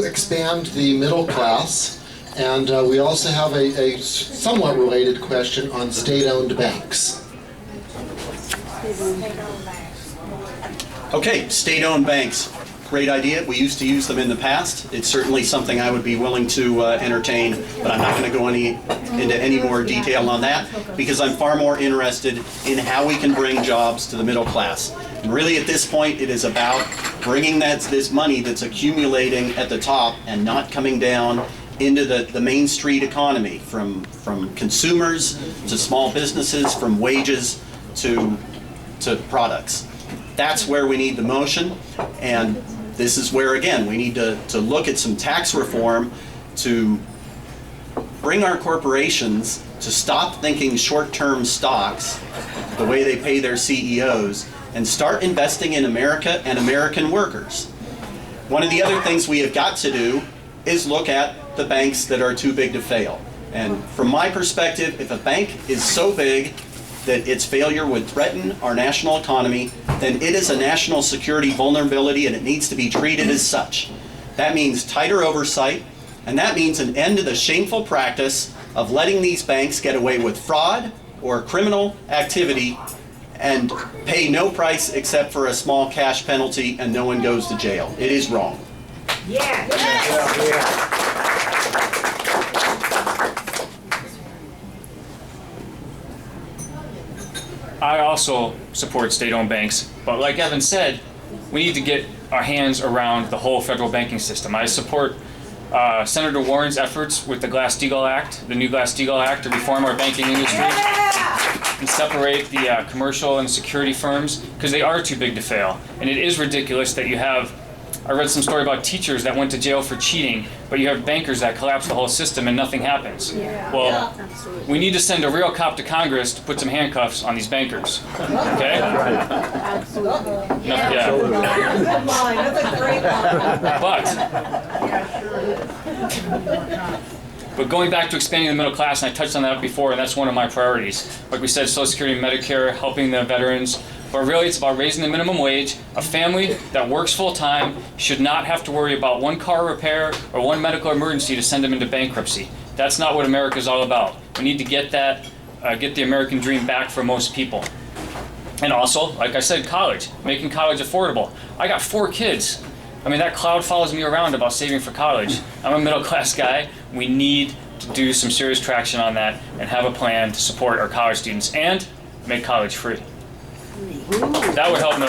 Expand the middle class, and we also have a somewhat related question on state-owned banks. Okay, state-owned banks. Great idea. We used to use them in the past. It's certainly something I would be willing to entertain, but I'm not going to go into any more detail on that because I'm far more interested in how we can bring jobs to the middle class. And really at this point it is about bringing this money that's accumulating at the top and not coming down into the main street economy, from consumers to small businesses, from wages to products. That's where we need the motion, and this is where, again, we need to look at some tax reform to bring our corporations to stop thinking short-term stocks the way they pay their CEOs and start investing in America and American workers. One of the other things we have got to do is look at the banks that are too big to fail. And from my perspective, if a bank is so big that its failure would threaten our national economy, then it is a national security vulnerability and it needs to be treated as such. That means tighter oversight, and that means an end to the shameful practice of letting these banks get away with fraud or criminal activity and pay no price except for a small cash penalty and no one goes to jail. It is wrong. Yeah. I also support state-owned banks, but like Evan said, we need to get our hands around the whole federal banking system. I support Senator Warren's efforts with the Glass-Steagall Act, the new Glass-Steagall Act, to reform our banking industry and separate the commercial and security firms, because they are too big to fail. And it is ridiculous that you have, I read some story about teachers that went to jail for cheating, but you have bankers that collapse the whole system and nothing happens. Well, we need to send a real cop to Congress to put some handcuffs on these bankers. Okay? Absolutely. Yeah. But going back to expanding the middle class, and I touched on that before, and that's one of my priorities. Like we said, Social Security and Medicare, helping the veterans. But really, it's about raising the minimum wage. A family that works full-time should not have to worry about one car repair or one medical emergency to send them into bankruptcy. That's not what America's all about. We need to get the American dream back for most people. And also, like I said, college, making college affordable. I got 4 kids. I mean, that cloud follows me around about saving for college. I'm a middle-class guy. We need to do some serious traction on that and have a plan to support our college students and make college free. That would help.